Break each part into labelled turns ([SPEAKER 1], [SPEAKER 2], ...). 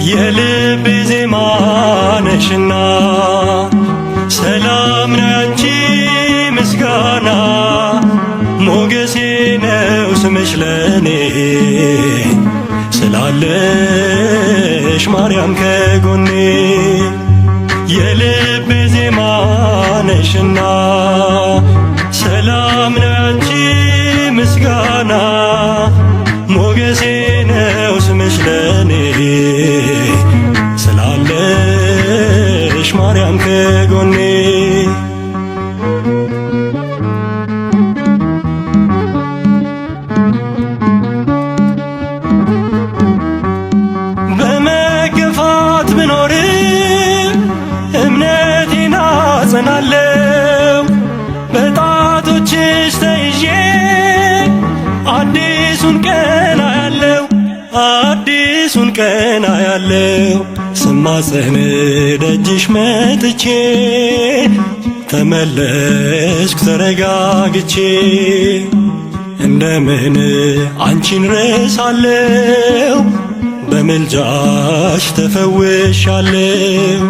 [SPEAKER 1] የልቤ ዜማ ነሽና ሰላም ነው ያንቺ ምስጋና ሞገሴ ነው ስምሽ ለኔ ስላለሽ ማርያም ከጎኔ የልቤ ዜማ ነሽና ሰላም ነው ያንቺ ምስጋና ሞገሴ ነው ስምሽ ለኔ ስላለሽ ማርያም ከጎኔ በመገፋት ብኖር እምነቴን አጸናለው በጣቶችሽ ተይዤ አዲሱን ቀን አያለው አዲሱን ቀን አያለው ስማጸን ደጅሽ መጥቼ ተመለስኩ ተረጋግቼ እንደምን አንቺን ረሳለው በምልጃሽ ተፈውሻለው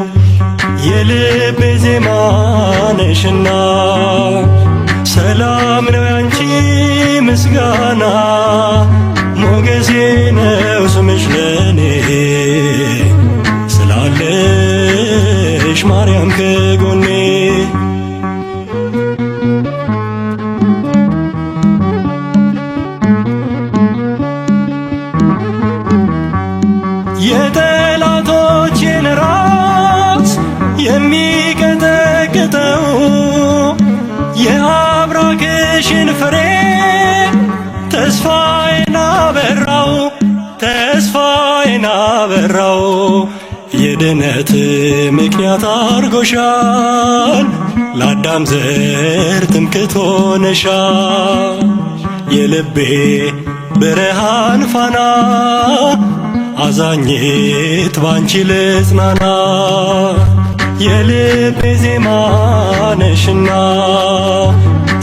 [SPEAKER 1] የልቤ ዜማ ነሽና ሰላም ነው ያንቺ ምስጋና ሞገሴ ነው ስምሽ ለኔ ስላለሽ ማርያም ከጎኔ የጠላቶቼን ራስ የሚቀጠቅጠው የአብራክሽን ፍሬ ተስፋዬን አበራው ተስፋዬን አበራው የድነት ምክንያት አርጎሻል ለአዳም ዘር ትምክህት ሆነሻል የልቤ ብርሃን ፋና አዛኝት ባንቺ ልጽናና የልቤ ዜማ ነሽና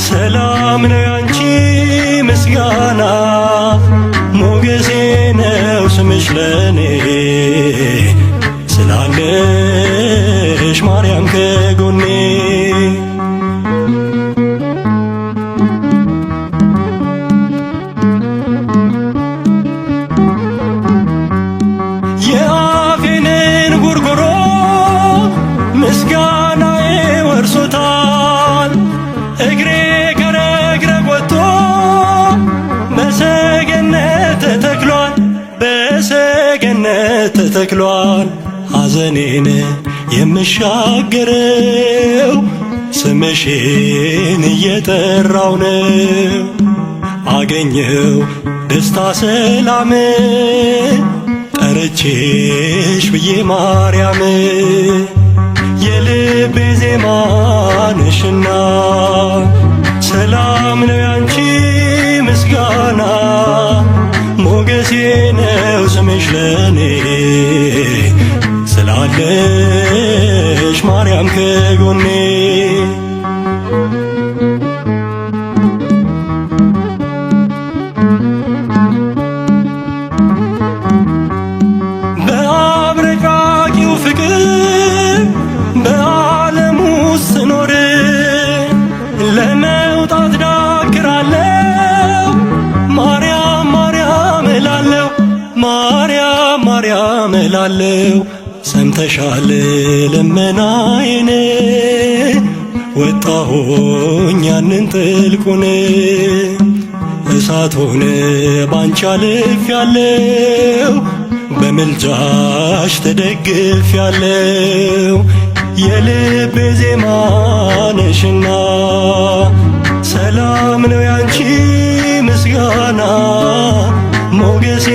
[SPEAKER 1] ሰላም ነው ያንቺ ምስጋና ሞገሴ ነው ስምሽ ለኔ ስላለሽ ማርያም ከጎኔ የአፌንን ጉርጉሮ ምስጋናዬ ወርሶታል እግሬ ከረግረግ ወጥቶ በሰገነት ተተክሏል በሰገነት ተተክሏል ሐዘኔን የምሻገረው ስምሽን እየጠራው ነው አገኘው ደስታ ሰላም ጠርቼሽ ብዬ ማርያም የልቤ ዜማ ነሽና ሰላም ነው ያንቺ ምስጋና ሞገሴ ነው ስምሽ ለኔ ስላለሽ ማርያም ከጎኔ በአብረቃቂው ፍቅር በዓለም ውስጥ ስኖር ለመውጣት ዳክራለው ማርያም ማርያም እላለው ማርያም ማርያም እላለው ሰምተሻል ልመናዬን ወጣሁኝ ያንን ጥልቁን እሳት ሆነ ባንቺ አልፌያለው በምልጃሽ ተደግፌያለው የልቤ ዜማ ነሽና ሰላም ነው ያንቺ ምስጋና ሞገሴ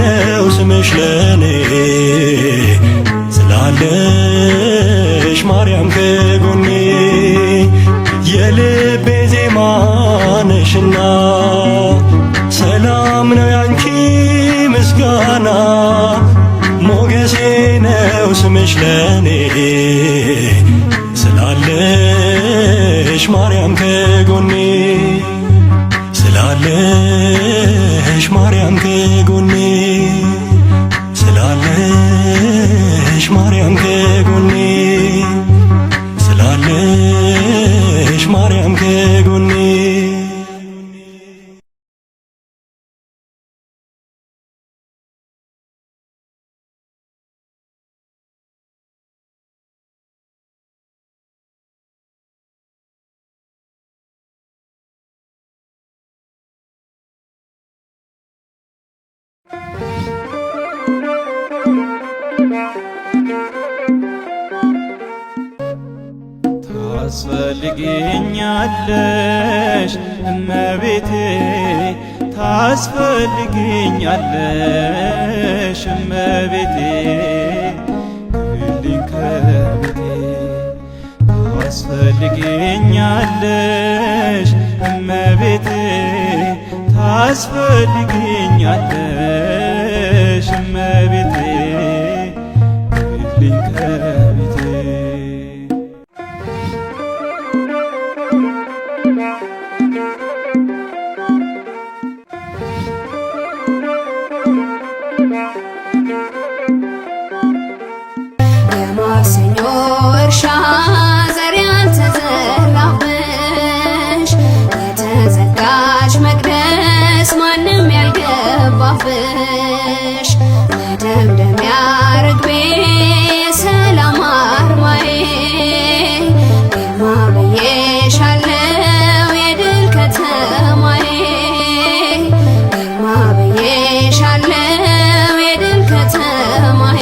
[SPEAKER 1] ነው ስምሽ ለኔ ስላለሽ ማርያም ከጎኔ የልቤ ዜማ ነሽና ሰላም ነው ያንቺ ምስጋና ሞገሴ ነው ስምሽ ለኔ ስላለሽ ማርያም ከጎኔ ስላለሽ ማርያም ከጎኔ ስላለሽ ማርያም ከጎኔ ስላለሽ ማርያም ከጎኔ
[SPEAKER 2] ታስፈልጊኛለሽ እመቤቴ ታስፈልጊኛለሽ እመቤቴ ክብልኝ ከቤቴ ታስፈልጊኛለሽ እመቤቴ ታስፈልጊኛለሽ እመቤቴ ክብልኝ ከቤቴ
[SPEAKER 3] የማክሰኞ እርሻ ዘር ያልተዘራብሽ የተዘጋች መቅደስ ማንም ያልገባብሽ መደምደሚያ ርግቤ ሰላም አርማዬ ግርማ ብዬሻለው የድል ከተማዬ ግርማ ብዬሻለው የድል ከተማዬ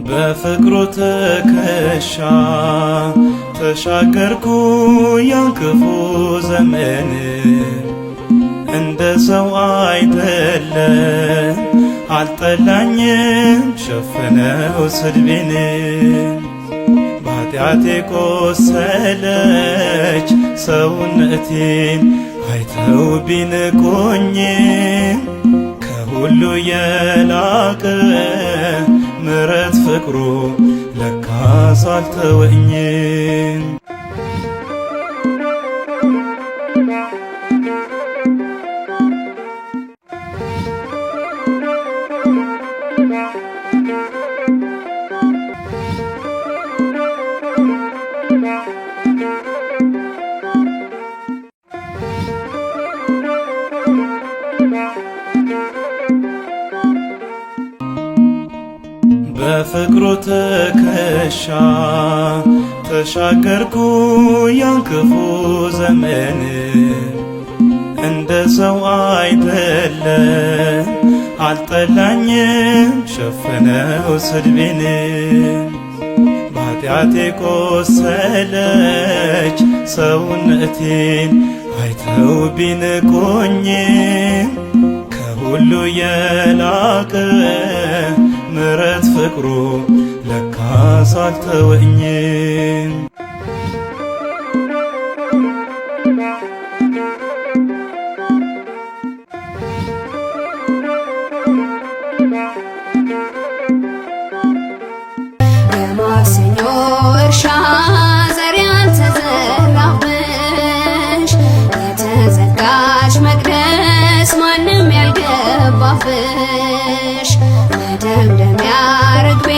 [SPEAKER 2] በፍቅሩ ትከሻ ተሻገርኩ ያን ክፉ ዘመን እንደ ሰው አይደለም አልጠላኝም ሸፈነው ስድቤን በኃጢአቴ ቆሰለች ሰውነቴን አይተው ቢንቁኝም ከሁሉ የላቀ ምሕረት ፍቅሩ ለካስ አልተወኝም። በፍቅሩ ትከሻ ተሻገርኩ ያን ክፉ ዘመን እንደ ሰው አይደለም አልጠላኝም ሸፈነው ስድቤን በኃጢአቴ ቆሰለች ሰውነቴን አይተው ቢንቁኝም ከሁሉ የላቀ ምሕረት ፍቅሩ ለካስ አልተወኝም።
[SPEAKER 3] የማክሰኞ እርሻ ዘር ያልተዘራብሽ የተዘጋች መቅደስ ማንም ያልገባብሽ መደምደሚያ ርግቤ